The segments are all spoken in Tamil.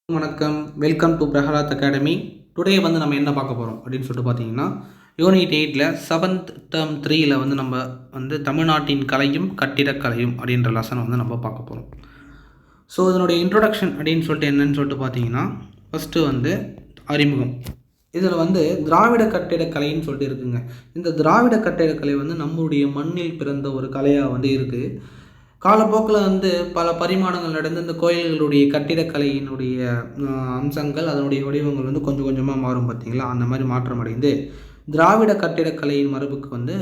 வணக்கம், welcome to Prahlad academy. Today வந்து நம்ம என்ன பார்க்க போகிறோம் அப்படின்னு சொல்லிட்டு பார்த்தீங்கன்னா, யூனிட் 8ல் 7th டேர்ம் 3ல் வந்து நம்ம வந்து தமிழ்நாட்டின் கலையும் கட்டிடக்கலையும் அப்படின்ற லெசனை வந்து நம்ம பார்க்க போகிறோம். ஸோ இதனுடைய இன்ட்ரொடக்ஷன் அப்படின்னு சொல்லிட்டு என்னன்னு சொல்லிட்டு பார்த்தீங்கன்னா, ஃபஸ்ட்டு வந்து அறிமுகம். இதில் வந்து திராவிட கட்டிடக்கலைன்னு சொல்லிட்டு இருக்குங்க. இந்த திராவிட கட்டிடக்கலை வந்து நம்மளுடைய மண்ணில் பிறந்த ஒரு கலையாக வந்து இருக்குது. காலப்போக்கில் வந்து பல பரிமாணங்கள் நடந்து இந்த கோயில்களுடைய கட்டிடக்கலையினுடைய அம்சங்கள் அதனுடைய வடிவங்கள் வந்து கொஞ்சம் கொஞ்சமாக மாறும் பார்த்தீங்களா, அந்த மாதிரி மாற்றம் அடைந்து திராவிட கட்டிடக்கலையின் மரபுக்கு வந்து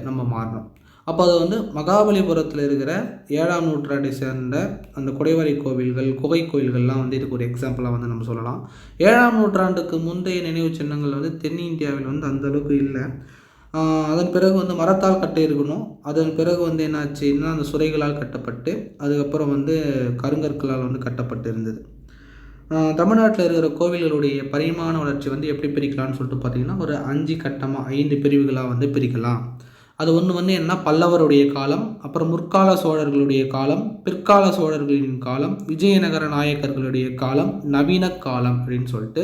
நம்ம மாறணும். அப்போ அது வந்து மகாபலிபுரத்தில் இருக்கிற 7ஆம் நூற்றாண்டை சேர்ந்த அந்த குடைவரை கோவில்கள், குகை கோயில்கள்லாம் வந்து இதுக்கு ஒரு எக்ஸாம்பிளாக வந்து நம்ம சொல்லலாம். 7ஆம் நூற்றாண்டுக்கு முந்தைய நினைவு சின்னங்கள் வந்து தென்னிந்தியாவில் வந்து அந்தளவுக்கு இல்லை. அதன் பிறகு வந்து மரத்தால் கட்டி இருக்கணும். அதன் பிறகு வந்து என்னாச்சுன்னா அந்த சுரைகளால் கட்டப்பட்டு அதுக்கப்புறம் வந்து கருங்கற்களால் வந்து கட்டப்பட்டு இருந்தது. தமிழ்நாட்டில் இருக்கிற கோவில்களுடைய பரிமாண வளர்ச்சி வந்து எப்படி பிரிக்கலாம்னு சொல்லிட்டு பார்த்தீங்கன்னா, ஒரு 5 கட்டமாக 5 பிரிவுகளாக வந்து பிரிக்கலாம். அது ஒன்று வந்து என்ன, பல்லவருடைய காலம், அப்புறம் முற்கால சோழர்களுடைய காலம், பிற்கால சோழர்களின் காலம், விஜயநகர நாயக்கர்களுடைய காலம், நவீன காலம் அப்படின்னு சொல்லிட்டு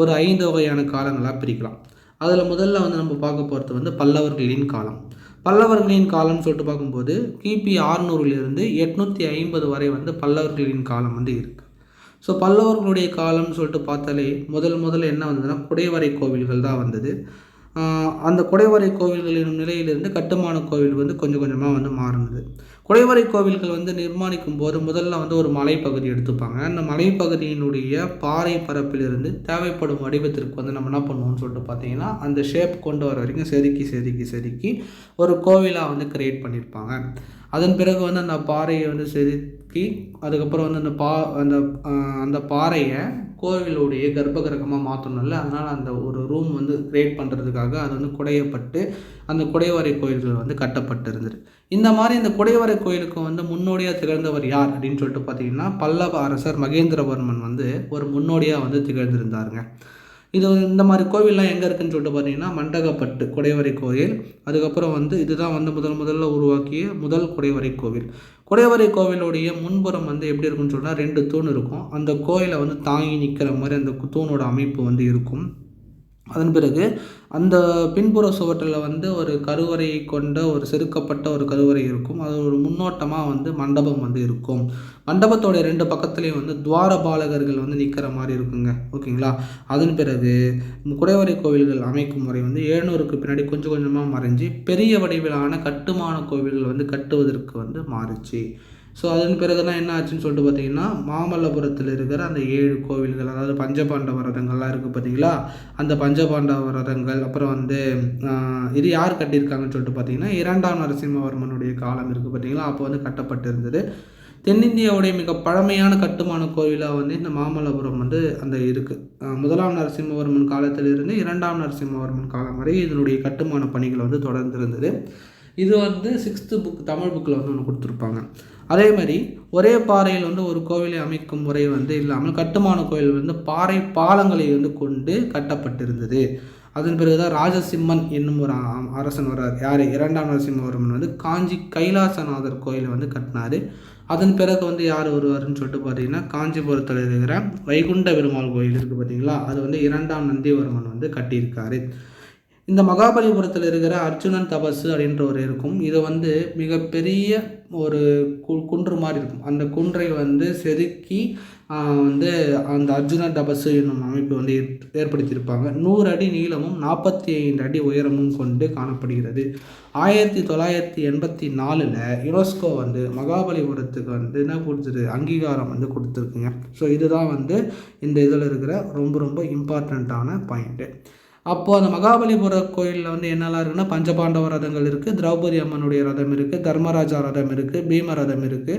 ஒரு 5 வகையான காலங்களாக பிரிக்கலாம். அதில் முதல்ல வந்து நம்ம பார்க்க போகிறது வந்து பல்லவர்களின் காலம். பல்லவர்களின் காலம்னு சொல்லிட்டு பார்க்கும்போது கிபி 600லிருந்து 850 வரை வந்து பல்லவர்களின் காலம் வந்து இருக்குது. ஸோ பல்லவர்களுடைய காலம்னு சொல்லிட்டு பார்த்தாலே முதல்ல என்ன வந்ததுன்னா குடைவரை கோவில்கள் தான் வந்தது. அந்த குடைவரை கோவில்களின் நிலையிலிருந்து கட்டுமான கோவில் வந்து கொஞ்சம் கொஞ்சமாக வந்து மாறுனது. குடைவரை கோவில்கள் வந்து நிர்மாணிக்கும் போது முதல்ல வந்து ஒரு மலைப்பகுதி எடுத்துப்பாங்க. அந்த மலைப்பகுதியினுடைய பாறை பரப்பிலிருந்து தேவைப்படும் வடிவத்திற்கு வந்து நம்ம என்ன பண்ணுவோம்னு சொல்லிட்டு பார்த்தீங்கன்னா, அந்த ஷேப் கொண்டு வர வரைக்கும் செதுக்கி ஒரு கோவிலாக வந்து கிரியேட் பண்ணியிருப்பாங்க. அதன் பிறகு வந்து அந்த பாறையை வந்து செதுக்கி அதுக்கப்புறம் வந்து அந்த பாறையை கோவிலுடைய கர்ப்பகிரகமாக மாற்றணும்ல, அதனால் அந்த ஒரு ரூம் வந்து கிரியேட் பண்ணுறதுக்காக அது வந்து குடையப்பட்டு அந்த குடைவரை கோயில்கள் வந்து கட்டப்பட்டு இருந்தது. இந்த மாதிரி இந்த குடைவரை கோயிலுக்கு வந்து முன்னோடியாக திகழ்ந்தவர் யார் அப்படின்னு சொல்லிட்டு பார்த்தீங்கன்னா, பல்லவ அரசர் மகேந்திரவர்மன் வந்து ஒரு முன்னோடியாக வந்து திகழ்ந்திருந்தாருங்க. இந்த மாதிரி கோவில்லாம் எங்கே இருக்குதுன்னு சொல்லிட்டு பார்த்தீங்கன்னா, மண்டகப்பட்டு குடைவரை கோயில், அதுக்கப்புறம் வந்து இதுதான் வந்து முதல்ல உருவாக்கிய முதல் குடைவரை கோவில். குடைவரை கோவிலுடைய முன்புறம் வந்து எப்படி இருக்குன்னு சொன்னால் 2 தூண் இருக்கும். அந்த கோயிலை வந்து தாங்கி நிற்கிற மாதிரி அந்த தூணோட அமைப்பு வந்து இருக்கும். அதன் பிறகு அந்த பின்புற சுவற்றில் வந்து ஒரு கருவறை கொண்ட ஒரு செதுக்கப்பட்ட ஒரு கருவறை இருக்கும். அது ஒரு முன்னோட்டமாக வந்து மண்டபம் வந்து இருக்கும். மண்டபத்தோடைய 2 பக்கத்துலேயும் வந்து துவாரபாலகர்கள் வந்து நிற்கிற மாதிரி இருக்குங்க. ஓகேங்களா. அதன் பிறகு குடைவரை கோவில்கள் அமைக்கும் முறை வந்து 700க்கு பின்னாடி கொஞ்சம் கொஞ்சமாக மறைஞ்சி பெரிய வடிவிலான கட்டுமான கோவில்கள் வந்து கட்டுவதற்கு வந்து மாறுச்சு. ஸோ அதன் பிறகு தான் என்ன ஆச்சுன்னு சொல்லிட்டு பார்த்தீங்கன்னா, மாமல்லபுரத்தில் இருக்கிற அந்த 7 கோவில்கள், அதாவது பஞ்சபாண்டவ ரதங்கள்லாம் இருக்குது பார்த்தீங்களா, அந்த பஞ்சபாண்டவ ரதங்கள் அப்புறம் வந்து இது யார் கட்டியிருக்காங்கன்னு சொல்லிட்டு பார்த்தீங்கன்னா, 2ஆம் நரசிம்மவர்மனுடைய காலம் இருக்குது பார்த்தீங்களா, அப்போ வந்து கட்டப்பட்டு இருந்தது. தென்னிந்தியாவுடைய மிக பழமையான கட்டுமான கோவிலாக வந்து இந்த மாமல்லபுரம் வந்து அந்த இருக்குது. 1ஆம் நரசிம்மவர்மன் காலத்திலிருந்து 2ஆம் நரசிம்மவர்மன் காலம் வரை இதனுடைய கட்டுமான பணிகள் வந்து தொடர்ந்து இருந்தது. இது வந்து 6th புக் தமிழ் புக்கில் வந்து ஒன்று கொடுத்துருப்பாங்க. அதே மாதிரி ஒரே பாறையில் வந்து ஒரு கோவிலை அமைக்கும் முறை வந்து இல்லாமல் கட்டுமான கோயில் வந்து பாறை பாலங்களை வந்து கொண்டு கட்டப்பட்டிருந்தது. அதன் பிறகுதான் ராஜசிம்மன் என்னும் ஒரு அரசன் வர்றார். யார்? 2ஆம் நரசிம்மவர்மன் வந்து காஞ்சி கைலாசநாதர் கோயிலை வந்து கட்டினார். அதன் பிறகு வந்து யார் வருவார்னு சொல்லிட்டு பார்த்தீங்கன்னா, காஞ்சிபுரத்தில் இருக்கிற வைகுண்ட பெருமாள் கோயில் இருக்குது பார்த்தீங்களா, அது வந்து 2ஆம் நந்திவர்மன் வந்து கட்டியிருக்காரு. இந்த மகாபலிபுரத்தில் இருக்கிற அர்ஜுனன் தபசு அப்படின்ற ஒரு இருக்கும். இது வந்து மிகப்பெரிய ஒரு குன்று மாதிரி இருக்கும். அந்த குன்றை வந்து செதுக்கி வந்து அந்த அர்ஜுனன் தபசு என்னும் அமைப்பு வந்து ஏற்படுத்தியிருப்பாங்க. 100 அடி நீளமும் 45 அடி உயரமும் கொண்டு காணப்படுகிறது. 1984ல் யுனெஸ்கோ வந்து மகாபலிபுரத்துக்கு வந்து என்ன கொடுத்துரு அங்கீகாரம் வந்து கொடுத்துருக்குங்க. ஸோ இதுதான் வந்து இந்த இதில் இருக்கிற ரொம்ப இம்பார்ட்டண்ட்டான பாயிண்ட்டு. அப்போது அந்த மகாபலிபுர கோயிலில் வந்து என்னெல்லாம் இருக்குன்னா, பஞ்சபாண்டவ ரதங்கள் இருக்குது, திரௌபதி அம்மனுடைய ரதம் இருக்குது, தர்மராஜா ரதம் இருக்குது, பீம ரதம் இருக்குது,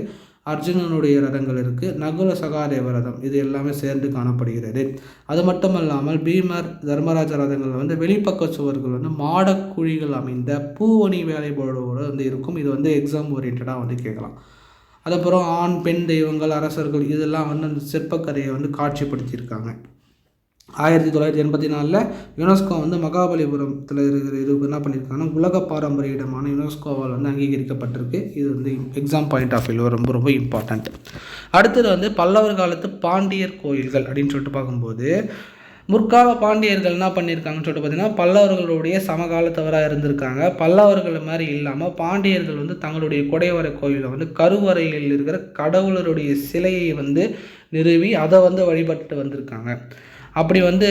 அர்ஜுனனுடைய ரதங்கள் இருக்குது, நகுல சகாதேவ ரதம், இது எல்லாமே சேர்ந்து காணப்படுகிறது. அது மட்டும் இல்லாமல் பீமர் தர்மராஜா ரதங்கள் வந்து வெளிப்பக்க சுவர்கள் வந்து மாடக்குழிகள் அமைந்த பூவணி வேலைப்பாடோடு வந்து இருக்கும். இது வந்து எக்ஸாம் ஓரியன்டாக வந்து கேட்கலாம். அதுக்கப்புறம் ஆண் பெண் தெய்வங்கள் அரசர்கள் இதெல்லாம் வந்து அந்த சிற்பக்கதையை வந்து காட்சிப்படுத்தியிருக்காங்க. 1984 யுனெஸ்கோ வந்து மகாபலிபுரத்தில் இருக்கிற இதுக்கு என்ன பண்ணியிருக்காங்கன்னா உலக பாரம்பரிய இடமான யுனெஸ்கோவால் வந்து அங்கீகரிக்கப்பட்டிருக்கு. இது வந்து எக்ஸாம் பாயிண்ட் ஆஃப் வியூ ரொம்ப ரொம்ப இம்பார்ட்டண்ட். அடுத்தது வந்து பல்லவர் காலத்து பாண்டியர் கோயில்கள் அப்படின்னு சொல்லிட்டு பார்க்கும்போது முற்கால பாண்டியர்கள் என்ன பண்ணியிருக்காங்கன்னு சொல்லிட்டு பார்த்தீங்கன்னா பல்லவர்களுடைய சமகாலத்தவராக இருந்திருக்காங்க. பல்லவர்கள் மாதிரி இல்லாமல் பாண்டியர்கள் வந்து தங்களுடைய குடைவரை கோயிலில் வந்து கருவறையில் இருக்கிற கடவுளருடைய சிலையை வந்து நிறுவி அதை வந்து வழிபட்டு வந்திருக்காங்க. அப்படி வந்து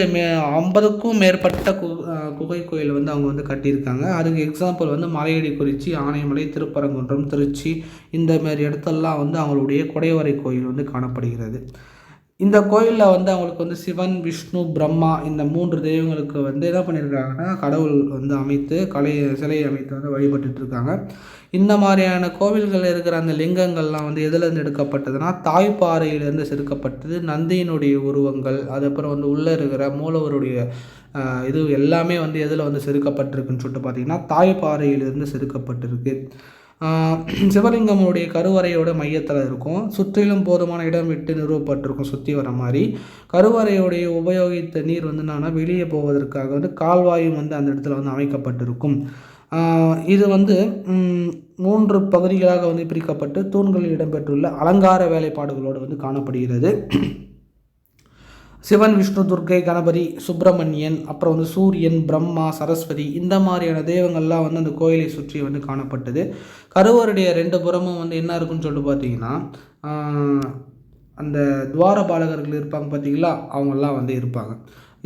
50க்கும் மேற்பட்ட குகை கோயில் வந்து அவங்க வந்து கட்டியிருக்காங்க. அதுக்கு எக்ஸாம்பிள் வந்து மலையடி குறிச்சி, ஆனைமலை, திருப்பரங்குன்றம், திருச்சி இந்த மாதிரி இடத்தெல்லாம் வந்து அவங்களுடைய குடைவரை கோயில் வந்து காணப்படுகிறது. இந்த கோயிலில் வந்து அவங்களுக்கு வந்து சிவன், விஷ்ணு, பிரம்மா இந்த 3 தெய்வங்களுக்கு வந்து என்ன பண்ணியிருக்காங்கன்னா கடவுள் வந்து அமைத்து சிலையை அமைத்து வந்து வழிபட்டுட்டு இருக்காங்க. இந்த மாதிரியான கோவில்கள் இருக்கிற அந்த லிங்கங்கள்லாம் வந்து எதுலேருந்து எடுக்கப்பட்டதுன்னா தாய்ப்பாறையிலேருந்து செதுக்கப்பட்டது. நந்தியினுடைய உருவங்கள், அதுக்கப்புறம் வந்து உள்ளே இருக்கிற மூலவருடைய இது எல்லாமே வந்து எதில் வந்து செதுக்கப்பட்டிருக்குன்னு சொல்லிட்டு பார்த்திங்கன்னா தாய்ப்பாறையிலிருந்து செதுக்கப்பட்டிருக்கு. சிவலிங்கமுடைய கருவறையோட மையத்தில் இருக்கும். சுற்றிலும் போதுமான இடம் விட்டு நிறுவப்பட்டிருக்கும் சுற்றி வர மாதிரி. கருவறையுடைய உபயோகித்த நீர் வந்து என்னன்னா வெளியே போவதற்காக வந்து கால்வாயும் வந்து அந்த இடத்துல வந்து அமைக்கப்பட்டிருக்கும். இது வந்து 3 பகுதிகளாக வந்து பிரிக்கப்பட்டு தூண்களில் இடம்பெற்றுள்ள அலங்கார வேலைப்பாடுகளோடு வந்து காணப்படுகிறது. சிவன், விஷ்ணு, துர்க்கை, கணபதி, சுப்பிரமணியன், அப்புறம் வந்து சூரியன், பிரம்மா, சரஸ்வதி இந்த மாதிரியான தெய்வங்கள்லாம் வந்து அந்த கோயிலை சுற்றி வந்து காணப்பட்டது. கருவறையுடைய 2 புறமும் வந்து என்ன இருக்குன்னு சொல்லிட்டு பார்த்தீங்கன்னா அந்த துவாரபாலகர்கள் இருப்பாங்க பார்த்தீங்களா, அவங்கெல்லாம் வந்து இருப்பாங்க.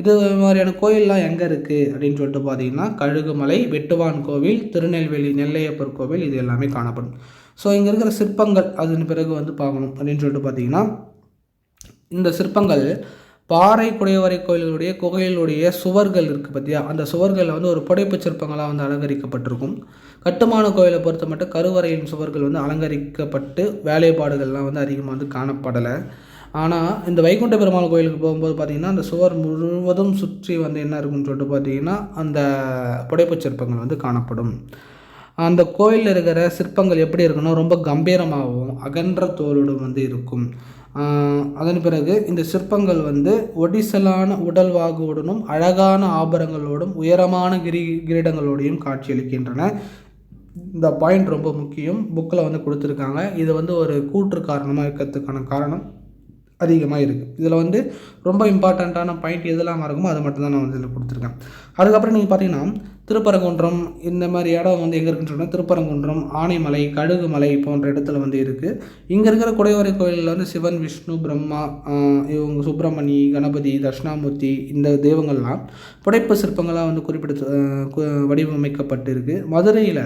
இது மாதிரியான கோயிலெலாம் எங்கே இருக்குது அப்படின்னு சொல்லிட்டு பார்த்தீங்கன்னா கழுகுமலை, வெட்டுவான் கோவில், திருநெல்வேலி நெல்லையப்பர் கோவில் இது எல்லாமே காணப்படும். ஸோ இங்கே இருக்கிற சிற்பங்கள் அதன் பிறகு வந்து பார்க்கணும் அப்படின்னு சொல்லிட்டு பார்த்தீங்கன்னா இந்த சிற்பங்கள் பாறை குடைவரை கோயில்களுடைய குகைகளுடைய சுவர்கள் இருக்குது பார்த்தியா, அந்த சுவர்களில் வந்து ஒரு புடைப்பு சிற்பங்களாக வந்து அலங்கரிக்கப்பட்டிருக்கும். கட்டுமான கோயிலை பொறுத்த மட்டும் கருவறையின் சுவர்கள் வந்து அலங்கரிக்கப்பட்டு வேலைப்பாடுகள்லாம் வந்து அதிகமாக வந்து காணப்படலை. ஆனால் இந்த வைகுண்ட பெருமாள் கோயிலுக்கு போகும்போது பார்த்திங்கன்னா அந்த சுவர் முழுவதும் சுற்றி வந்து என்ன இருக்குன்னு சொல்லிட்டு பார்த்திங்கன்னா அந்த புடைப்பு சிற்பங்கள் வந்து காணப்படும். அந்த கோயிலில் இருக்கிற சிற்பங்கள் எப்படி இருக்குன்னா ரொம்ப கம்பீரமாகவும் அகன்ற தோலுடன் வந்து இருக்கும். அதன் பிறகு இந்த சிற்பங்கள் வந்து ஒடிசலான உடல்வாகுவுடனும் அழகான ஆபரணங்களோடும் உயரமான கிரீடங்களோடையும் காட்சியளிக்கின்றன. இந்த பாயிண்ட் ரொம்ப முக்கியம், புக்கில் வந்து கொடுத்துருக்காங்க. இது வந்து ஒரு கூற்று காரணமாக இருக்கிறதுக்கான காரணம் அதிகமாக இருக்குது. இதில் வந்து ரொம்ப இம்பார்ட்டண்ட்டான பாயிண்ட் எதெல்லாம் இருக்குமோ அது மட்டும்தான் நான் வந்து இதில் கொடுத்துருக்கேன். அதுக்கப்புறம் நீங்கள் பார்த்தீங்கன்னா திருப்பரங்குன்றம் இந்த மாதிரி இடம் வந்து எங்கே இருக்குன்னு சொன்னால் திருப்பரங்குன்றம், ஆனைமலை, கழுகுமலை போன்ற இடத்துல வந்து இருக்குது. இங்கே இருக்கிற குடைவரை கோயிலில் வந்து சிவன், விஷ்ணு, பிரம்மா, இவங்க சுப்பிரமணி, கணபதி, தட்சிணாமூர்த்தி இந்த தெய்வங்கள்லாம் புடைப்பு சிற்பங்களாக வந்து வடிவமைக்கப்பட்டு இருக்குது. மதுரையில்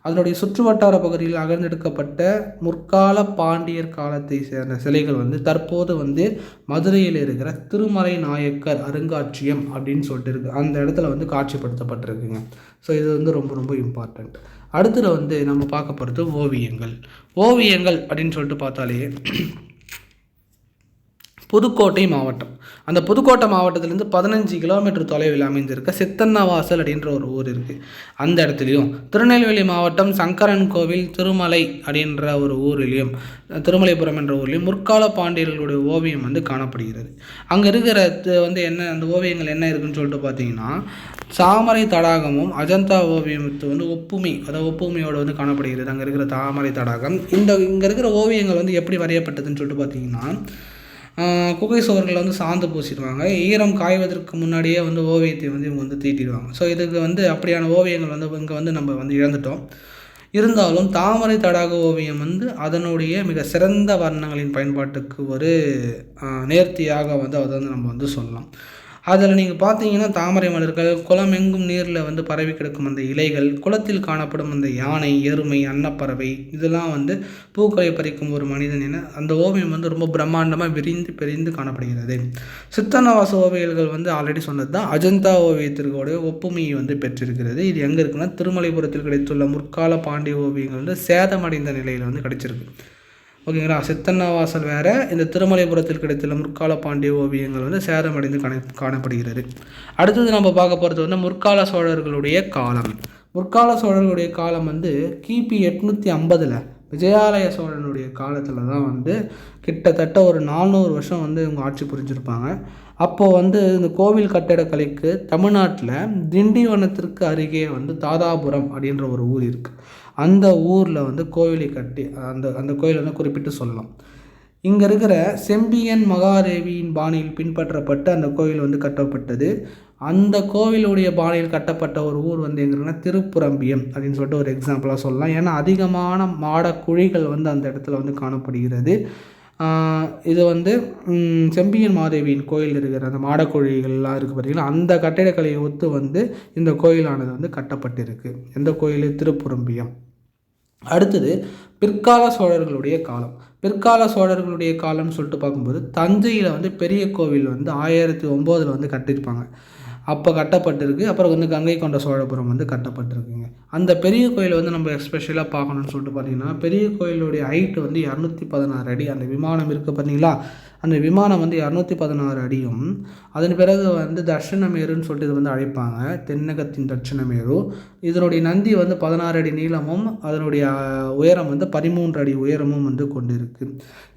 அதனுடைய சுற்று வட்டார பகுதியில் அகழ்ந்தெடுக்கப்பட்ட முற்கால பாண்டியர் காலத்தை சேர்ந்த சிலைகள் வந்து தற்போது வந்து மதுரையில் இருக்கிற திருமலை நாயக்கர் அருங்காட்சியகம் அப்படின்னு சொல்லிட்டு இருக்குது. அந்த இடத்துல வந்து காட்சிப்படுத்தப்பட்டிருக்குங்க. ஸோ இது வந்து ரொம்ப ரொம்ப இம்பார்ட்டண்ட். அடுத்தது வந்து நம்ம பார்க்க போகிறது ஓவியங்கள் அப்படின்னு சொல்லிட்டு பார்த்தாலே புதுக்கோட்டை மாவட்டம். அந்த புதுக்கோட்டை மாவட்டத்திலேருந்து 15 கிலோமீட்டர் தொலைவில் அமைந்திருக்க சித்தன்னவாசல் அப்படின்ற ஒரு ஊர் இருக்குது. அந்த இடத்துலையும் திருநெல்வேலி மாவட்டம் சங்கரன் கோவில், திருமலை அப்படின்ற ஒரு ஊரிலையும், திருமலைபுரம் என்ற ஊர்லேயும் முற்கால பாண்டியர்களுடைய ஓவியம் வந்து காணப்படுகிறது. அங்கே இருக்கிற வந்து என்ன அந்த ஓவியங்கள் என்ன இருக்குதுன்னு சொல்லிட்டு பார்த்தீங்கன்னா தாமரை தடாகமும் அஜந்தா ஓவியத்து வந்து ஒப்புமையோடு வந்து காணப்படுகிறது. அங்கே இருக்கிற தாமரை தடாகம் இங்கே இருக்கிற ஓவியங்கள் வந்து எப்படி வரையப்பட்டதுன்னு சொல்லிட்டு பார்த்தீங்கன்னா குகை சுவர்களில் வந்து சாந்து பூசிடுவாங்க. ஈரம் காய்வதற்கு முன்னாடியே வந்து ஓவியத்தை வந்து இவங்க வந்து தீட்டிடுவாங்க. ஸோ இதுக்கு வந்து அப்படியான ஓவியங்கள் வந்து இங்கே வந்து நம்ம வந்து இழந்துட்டோம். இருந்தாலும் தாமரை தடாக ஓவியம் வந்து அதனுடைய மிக சிறந்த வர்ணங்களின் பயன்பாட்டுக்கு ஒரு நேர்த்தியாக வந்து அதை வந்து நம்ம வந்து சொல்லலாம். அதில் நீங்கள் பார்த்தீங்கன்னா தாமரை மலர்கள், குளமெங்கும் நீரில் வந்து பரவி கிடக்கும் அந்த இலைகள், குளத்தில் காணப்படும் அந்த யானை, எருமை, அன்னப்பறவை இதெல்லாம் வந்து பூக்களை பறிக்கும் ஒரு மனிதன் என அந்த ஓவியம் வந்து ரொம்ப பிரம்மாண்டமாக பிரிந்து காணப்படுகிறது. சித்தன்னவாச ஓவியங்கள் வந்து ஆல்ரெடி சொன்னது தான் அஜந்தா ஓவியத்திற்குடைய ஒப்புமையை வந்து பெற்றிருக்கிறது. இது எங்கே இருக்குன்னா திருமலைபுரத்தில் கிடைத்துள்ள முற்கால பாண்டிய ஓவியங்கள் வந்து சேதமடைந்த நிலையில் வந்து கிடைச்சிருக்கு. ஓகேங்களா. சித்தன்னவாசல் வேறு, இந்த திருமலைபுரத்தில் கிடைத்துள்ள முற்கால பாண்டிய ஓவியங்கள் வந்து சேதமடைந்து காணப்படுகிறது. அடுத்தது நம்ம பார்க்க போகிறது வந்து முற்கால சோழர்களுடைய காலம். முற்கால சோழர்களுடைய காலம் வந்து கிபி 850 விஜயாலய சோழனுடைய காலத்தில் தான் வந்து கிட்டத்தட்ட ஒரு 400 வருஷம் வந்து இவங்க ஆட்சி புரிஞ்சிருப்பாங்க. அப்போது வந்து இந்த கோவில் கட்டிடக்கலைக்கு தமிழ்நாட்டில் திண்டிவனத்திற்கு அருகே வந்து தாதாபுரம் அப்படின்ற ஒரு ஊர் இருக்குது. அந்த ஊரில் வந்து கோவிலை கட்டி அந்த கோயிலை வந்து குறிப்பிட்டு சொல்லலாம். இங்கே இருக்கிற செம்பியன் மகாதேவியின் பாணியில் பின்பற்றப்பட்டு அந்த கோவில் வந்து கட்டப்பட்டது. அந்த கோவிலுடைய பாணியில் கட்டப்பட்ட ஒரு ஊர் வந்து எங்கன்னா திருப்புரம்பியம் அப்படின்னு சொல்லிட்டு ஒரு எக்ஸாம்பிளாக சொல்லலாம். ஏன்னா அதிகமான மாட குழிகள் வந்து அந்த இடத்துல வந்து காணப்படுகிறது. இது வந்து செம்பியன் மாதேவியின் கோயில் இருக்கிற அந்த மாடக்குழிகள்லாம் இருக்குது பார்த்திங்கன்னா, அந்த கட்டிடக்கலையை ஒத்து வந்து இந்த கோயிலானது வந்து கட்டப்பட்டிருக்கு. எந்த கோயில்? திருப்புரம்பியம். அடுத்தது பிற்கால சோழர்களுடைய காலம். பிற்கால சோழர்களுடைய காலம்னு சொல்லிட்டு பார்க்கும்போது தஞ்சையில் வந்து பெரிய கோவில் வந்து 1009 வந்து கட்டியிருப்பாங்க. அப்போ கட்டப்பட்டிருக்கு. அப்புறம் வந்து கங்கை கொண்ட சோழபுரம் வந்து கட்டப்பட்டிருக்குங்க. அந்த பெரிய கோயில் வந்து நம்ம எஸ்பெஷலாக பார்க்கணுன்னு சொல்லிட்டு பார்த்தீங்கன்னா, பெரிய கோயிலுடைய ஹைட்டு வந்து 216 அடி. அந்த விமானம் இருக்குது பார்த்தீங்களா, அந்த விமானம் வந்து 216 அடியும், அதன் பிறகு வந்து தட்சிணமேருன்னு சொல்லிட்டு இது வந்து அழைப்பாங்க. தென்னகத்தின் தட்சிணமேரு. இதனுடைய நந்தி வந்து 16 அடி நீளமும் அதனுடைய உயரம் வந்து 13 அடி உயரமும் வந்து கொண்டிருக்கு.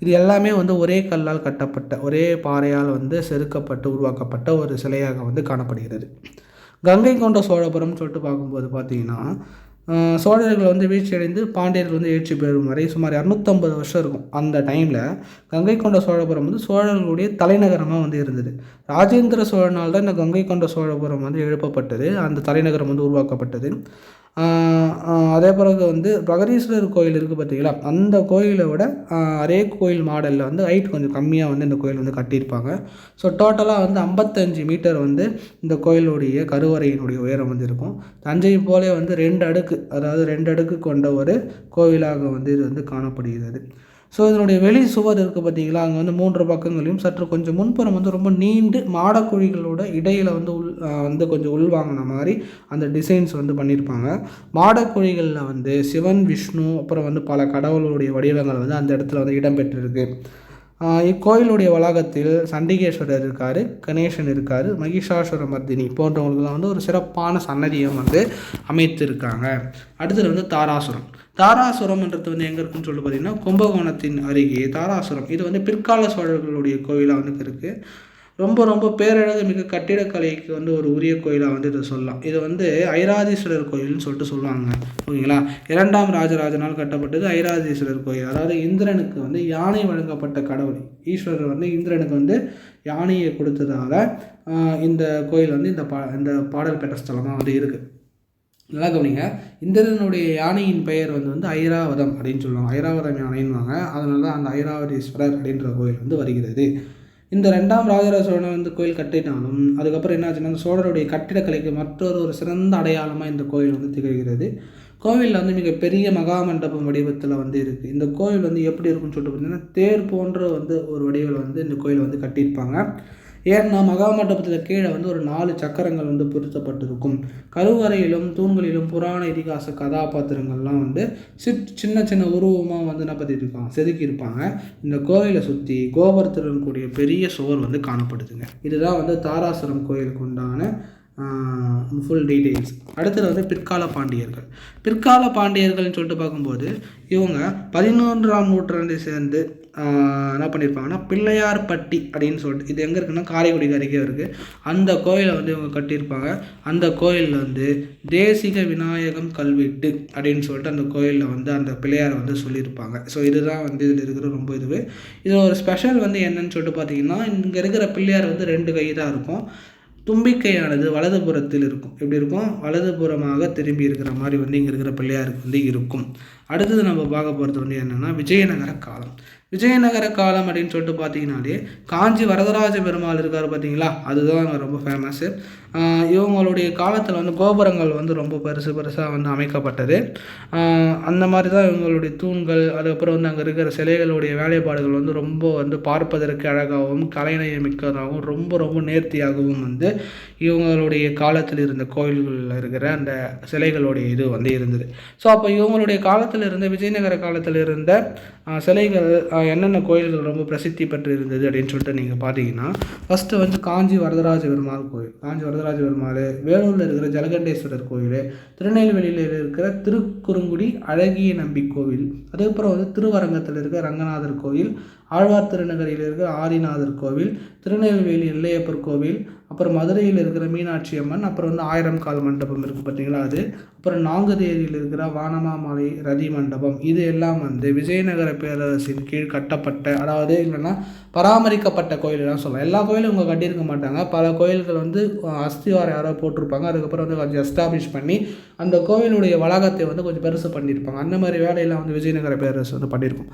இது எல்லாமே வந்து ஒரே கல்லால் கட்டப்பட்ட, ஒரே பாறையால் வந்து செதுக்கப்பட்டு உருவாக்கப்பட்ட ஒரு சிலையாக வந்து காணப்படுகிறது. கங்கை கொண்ட சோழபுரம்னு சொல்லிட்டு பார்க்கும்போது பார்த்தீங்கன்னா, சோழர்கள் வந்து வீழ்ச்சியடைந்து பாண்டியர்கள் வந்து எழுச்சி பெறும் வரை சுமார் 250 வருஷம் இருக்கும். அந்த டைமில் கங்கை கொண்ட சோழபுரம் வந்து சோழர்களுடைய தலைநகரமாக வந்து இருந்தது. ராஜேந்திர சோழனால் தான் இந்த கங்கை கொண்ட சோழபுரம் வந்து எழுப்பப்பட்டது. அந்த தலைநகரம் வந்து உருவாக்கப்பட்டது. அதே பிறகு வந்து பிரகதீஸ்வரர் கோயில் இருக்குது பார்த்தீங்களா, அந்த கோயிலை விட அதே கோயில் மாடலில் வந்து ஹைட் கொஞ்சம் கம்மியாக வந்து இந்த கோயில் வந்து கட்டியிருப்பாங்க. ஸோ டோட்டலாக வந்து 55 மீட்டர் வந்து இந்த கோயிலுடைய கருவறையினுடைய உயரம் வந்து இருக்கும். தஞ்சை போலே வந்து 2 அடுக்கு, அதாவது 2 அடுக்கு கொண்ட ஒரு கோவிலாக வந்து இது வந்து காணப்படுகிறது. ஸோ இதனுடைய வெளி சுவர் இருக்குது பார்த்தீங்களா, அங்கே வந்து 3 பக்கங்களையும் சற்று கொஞ்சம் முன்புறம் வந்து ரொம்ப நீண்டு மாடக்குழிகளோட இடையில் வந்து கொஞ்சம் உள்வாங்கின மாதிரி அந்த டிசைன்ஸ் வந்து பண்ணியிருப்பாங்க. மாடக்குழிகளில் வந்து சிவன், விஷ்ணு, அப்புறம் வந்து பல கடவுளுடைய வடிவங்கள் வந்து அந்த இடத்துல வந்து இடம்பெற்றிருக்கு. இக்கோயிலுடைய வளாகத்தில் சண்டிகேஸ்வரர் இருக்கார், கணேசன் இருக்கார், மகிஷாசுர மர்தினி போன்றவங்களுக்குலாம் வந்து ஒரு சிறப்பான சன்னதியை வந்து அமைத்திருக்காங்க. அடுத்தது வந்து தாராசுரம். தாராசுரம்ன்றது வந்து எங்கே இருக்குன்னு சொல்லி பார்த்தீங்கன்னா, கும்பகோணத்தின் அருகே தாராசுரம். இது வந்து பிற்கால சோழர்களுடைய கோயிலாக வந்து இருக்குது. ரொம்ப ரொம்ப பேரழகு மிக கட்டிடக்கலைக்கு வந்து ஒரு உரிய கோயிலாக வந்து இதை சொல்லலாம். இது வந்து ஐராதீஸ்வரர் கோயில்னு சொல்லிட்டு சொல்லுவாங்க. ஓகேங்களா, 2ஆம் ராஜராஜனால் கட்டப்பட்டது ஐராதீஸ்வரர் கோயில். அதாவது இந்திரனுக்கு வந்து யானை வழங்கப்பட்ட கடவுள். ஈஸ்வரர் வந்து இந்திரனுக்கு வந்து யானையை கொடுத்ததால இந்த கோயில் வந்து இந்த பாடல் பெற்ற ஸ்தலமாக வந்து இருக்குது. நல்லா கவனிங்க, இந்திரனுடைய யானையின் பெயர் வந்து ஐராவதம் அப்படின்னு சொல்லுவாங்க. ஐராவதம் யானைன்னுவாங்க. அதனால தான் அந்த ஐராவதீஸ்வரர் அப்படின்ற கோயில் வந்து வருகிறது. இந்த 2ஆம் ராஜராஜ சோழன் வந்து கோயில் கட்டினாலும் அதுக்கப்புறம் என்னாச்சுன்னா, அந்த சோழருடைய கட்டிடக்கலைக்கு மற்றொரு சிறந்த அடையாளமாக இந்த கோயில் வந்து திகழ்கிறது. கோவிலில் வந்து மிகப்பெரிய மகாமண்டபம் வடிவத்தில் வந்து இருக்குது. இந்த கோவில் வந்து எப்படி இருக்குன்னு சொல்லிட்டு பார்த்தீங்கன்னா, தேர் போன்ற வந்து ஒரு வடிவில் வந்து இந்த கோயில் வந்து கட்டியிருப்பாங்க. ஏன்னா மகாமண்டபத்தில் கீழே வந்து ஒரு 4 சக்கரங்கள் வந்து பொருத்தப்பட்டிருக்கும். கருவறையிலும் தூண்களிலும் புராண இதிகாச கதாபாத்திரங்கள்லாம் வந்து சின்ன சின்ன உருவமாக வந்து என்ன பண்ணியிருப்பாங்க, செதுக்கியிருப்பாங்க. இந்த கோயிலை சுற்றி கோபுரத்துடன் கூடிய பெரிய சுவர் வந்து காணப்படுதுங்க. இதுதான் வந்து தாராசுரம் கோயிலுக்கு உண்டான ஃபுல் டீட்டெயில்ஸ். அடுத்தது வந்து பிற்கால பாண்டியர்கள். பிற்கால பாண்டியர்கள்னு சொல்லிட்டு பார்க்கும்போது இவங்க 11ஆம் நூற்றாண்டை சேர்ந்து என்ன பண்ணியிருப்பாங்கன்னா, பிள்ளையார்பட்டி அப்படின்னு சொல்லிட்டு, இது எங்கே இருக்குன்னா காரைக்குடிக்கு அருகே இருக்குது. அந்த கோயிலை வந்து இவங்க கட்டியிருப்பாங்க. அந்த கோயிலில் வந்து தேசிக விநாயகம் கல்வெட்டு அப்படின்னு சொல்லிட்டு அந்த கோயிலில் வந்து அந்த பிள்ளையாரை வந்து சொல்லியிருப்பாங்க. ஸோ இதுதான் வந்து இதில் இருக்கிற ரொம்ப இதில் ஒரு ஸ்பெஷல் வந்து என்னன்னு சொல்லிட்டு பார்த்தீங்கன்னா, இங்கே இருக்கிற பிள்ளையார் வந்து 2 கை தான் இருக்கும். தும்பிக்கையானது வலதுபுறத்தில் இருக்கும். எப்படி இருக்கும்? வலதுபுறமாக திரும்பி இருக்கிற மாதிரி வந்து இங்கே இருக்கிற பிள்ளையாருக்கு வந்து இருக்கும். அடுத்தது நம்ம பார்க்க போகிறது வந்து என்னென்னா, விஜயநகர காலம். விஜயநகர காலம் அப்படின்னு சொல்லிட்டு பார்த்தீங்கன்னாலே காஞ்சி வரதராஜ பெருமாள் இருக்கார் பார்த்தீங்களா, அதுதான் அங்கே ரொம்ப ஃபேமஸ்ஸு. இவங்களுடைய காலத்தில் வந்து கோபுரங்கள் வந்து ரொம்ப பெருசாக வந்து அமைக்கப்பட்டது. அந்த மாதிரி தான் இவங்களுடைய தூண்கள், அதுக்கப்புறம் வந்து அங்கே இருக்கிற சிலைகளுடைய வேலைப்பாடுகள் வந்து ரொம்ப வந்து பார்ப்பதற்கு அழகாகவும் கலைநயமிக்கதாகவும் ரொம்ப ரொம்ப நேர்த்தியாகவும் வந்து இவங்களுடைய காலத்தில் இருந்த கோயில்களில் இருக்கிற அந்த சிலைகளுடைய இது வந்து இருந்தது. ஸோ அப்போ இவங்களுடைய காலத்தில் இருந்த விஜயநகர காலத்தில் இருந்த சிலைகள் என்னென்ன கோயில்கள் ரொம்ப பிரசித்தி பெற்று இருந்தது அப்படின்னு சொல்லிட்டு நீங்கள் பார்த்தீங்கன்னா, ஃபஸ்ட்டு வந்து காஞ்சி வரதராஜ பெருமாள் கோயில். காஞ்சி வரதராஜ பெருமாள், வேலூரில் இருக்கிற ஜலகண்டேஸ்வரர் கோயில், திருநெல்வேலியில் இருக்கிற திருக்குறுங்குடி அழகிய நம்பி கோவில், அதுக்கப்புறம் வந்து திருவரங்கத்தில் இருக்க ரங்கநாதர் கோவில், ஆழ்வார் திருநகரில் இருக்கிற ஆதிநாதர் கோவில், திருநெல்வேலி நெல்லையப்பர் கோவில், அப்புறம் மதுரையில் இருக்கிற மீனாட்சி அம்மன், அப்புறம் வந்து 1000 கால் மண்டபம் இருக்குது பார்த்தீங்களா அது, அப்புறம் நாங்குநேரியில் இருக்கிற வானமாமலை ரதி மண்டபம், இது எல்லாம் வந்து விஜயநகர பேரரசின் கீழ் கட்டப்பட்ட, அதாவது இல்லைன்னா பராமரிக்கப்பட்ட கோயிலெலாம் சொல்லலாம். எல்லா கோயிலும் இவங்க கட்டியிருக்க மாட்டாங்க. பல கோயில்கள் வந்து அஸ்திவாரம் யாரோ போட்டிருப்பாங்க, அதுக்கப்புறம் வந்து கொஞ்சம் எஸ்டாப்ளிஷ் பண்ணி அந்த கோவிலுடைய வளாகத்தை வந்து கொஞ்சம் பெருசு பண்ணியிருப்பாங்க. அந்த மாதிரி வேலையெல்லாம் வந்து விஜயநகர பேரரசு வந்து பண்ணியிருக்கும்.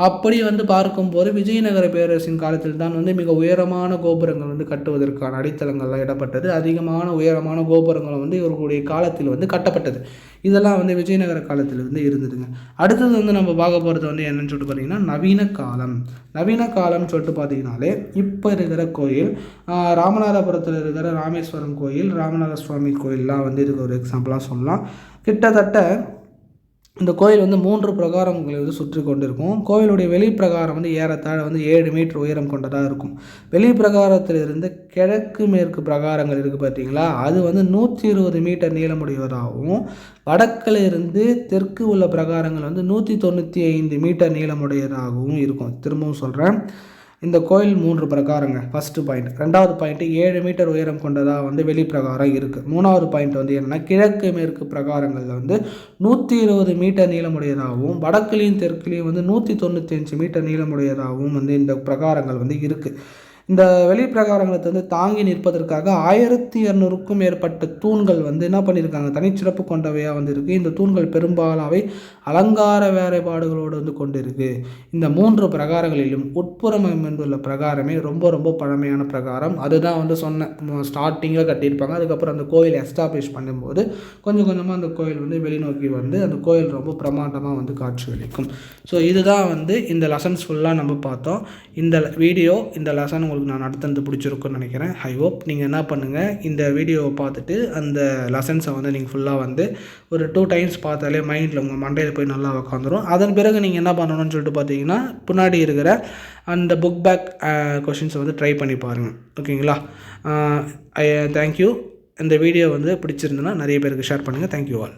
அப்படி வந்து பார்க்கும்போது விஜயநகர பேரரசின் காலத்தில் தான் வந்து மிக உயரமான கோபுரங்கள் வந்து கட்டுவதற்கான அடித்தளங்கள்லாம் இடப்பட்டது. அதிகமான உயரமான கோபுரங்கள் வந்து இவர்களுடைய காலத்தில் வந்து கட்டப்பட்டது. இதெல்லாம் வந்து விஜயநகர காலத்தில் வந்து இருந்ததுங்க. அடுத்தது வந்து நம்ம பார்க்க போகிறது வந்து என்னன்னு சொல்லிட்டு பார்த்தீங்கன்னா நவீன காலம். நவீன காலம்னு சொல்லிட்டு பார்த்தீங்கன்னாலே இப்போ இருக்கிற கோயில், ராமநாதபுரத்தில் இருக்கிற ராமேஸ்வரம் கோயில், ராமநாத சுவாமி கோயிலெலாம் வந்து இதுக்கு ஒரு எக்ஸாம்பிளாக சொல்லலாம். கிட்டத்தட்ட இந்த கோயில் வந்து 3 பிரகாரங்களை வந்து சுற்றி கொண்டு இருக்கும். கோயிலுடைய வெளிப்பிரகாரம் வந்து ஏறத்தாழ வந்து 7 மீட்டர் உயரம் கொண்டதாக இருக்கும். வெளிப்பிரகாரத்திலிருந்து கிழக்கு மேற்கு பிரகாரங்கள் இருக்குது பார்த்தீங்களா, அது வந்து 120 மீட்டர் நீளமுடையதாகவும், வடக்கில் இருந்து தெற்கு உள்ள பிரகாரங்கள் வந்து 195 மீட்டர் நீளமுடையதாகவும் இருக்கும். திரும்பவும் சொல்கிறேன், இந்த கோயில் 3 பிரகாரங்க. First point. 2வது பாயிண்ட்டு 7 மீட்டர் உயரம் கொண்டதாக வந்து வெளிப்பிரகாரம் இருக்குது. 3வது பாயிண்ட் வந்து என்னென்னா கிழக்கு மேற்கு பிரகாரங்களில் வந்து 120 மீட்டர் நீளமுடையதாகவும், வடக்குலேயும் தெற்குலேயும் வந்து 195 மீட்டர் நீளமுடையதாகவும் வந்து இந்த பிரகாரங்கள் வந்து இருக்குது. இந்த வெளிப்பிரகாரங்களை வந்து தாங்கி நிற்பதற்காக 1200க்கும் மேற்பட்ட தூண்கள் வந்து என்ன பண்ணியிருக்காங்க, தனிச்சிறப்பு கொண்டவையாக வந்து இருக்குது. இந்த தூண்கள் பெரும்பாலாவை அலங்கார வேலைப்பாடுகளோடு வந்து கொண்டு இருக்குது. இந்த 3 பிரகாரங்களிலும் உட்புறம் அமைந்துள்ள பிரகாரமே ரொம்ப ரொம்ப பழமையான பிரகாரம். அதுதான் வந்து சொன்னேன், ஸ்டார்டிங்கில் கட்டியிருப்பாங்க. அதுக்கப்புறம் அந்த கோயில் எஸ்டாப்ளிஷ் பண்ணும்போது கொஞ்சம் கொஞ்சமாக அந்த கோயில் வந்து வெளிநோக்கி வந்து அந்த கோயில் ரொம்ப பிரமாண்டமாக வந்து காட்சியளிக்கும். ஸோ இதுதான் வந்து இந்த லெசன்ஸ் ஃபுல்லாக நம்ம பார்த்தோம். இந்த வீடியோ, இந்த லெசன் உங்களுக்கு நான் நடத்துறது பிடிச்சிருக்குன்னு நினைக்கிறேன். ஐ ஹோப் நீங்கள் என்ன பண்ணுங்கள், இந்த வீடியோவை பார்த்துட்டு அந்த லெசன்ஸை வந்து நீங்கள் ஃபுல்லாக வந்து ஒரு 2 டைம்ஸ் பார்த்தாலே மைண்டில் உங்கள் மண்டையில் போய் நல்லா உட்காந்துரும். அதன் பிறகு நீங்கள் என்ன பண்ணணும்னு சொல்லிட்டு பார்த்தீங்கன்னா, பின்னாடி இருக்கிற அந்த புக் பேக் கொஷின்ஸை வந்து ட்ரை பண்ணி பாருங்கள். ஓகேங்களா? தேங்க்யூ. இந்த வீடியோ வந்து பிடிச்சிருந்துன்னா நிறைய பேருக்கு ஷேர் பண்ணுங்கள். Thank you all.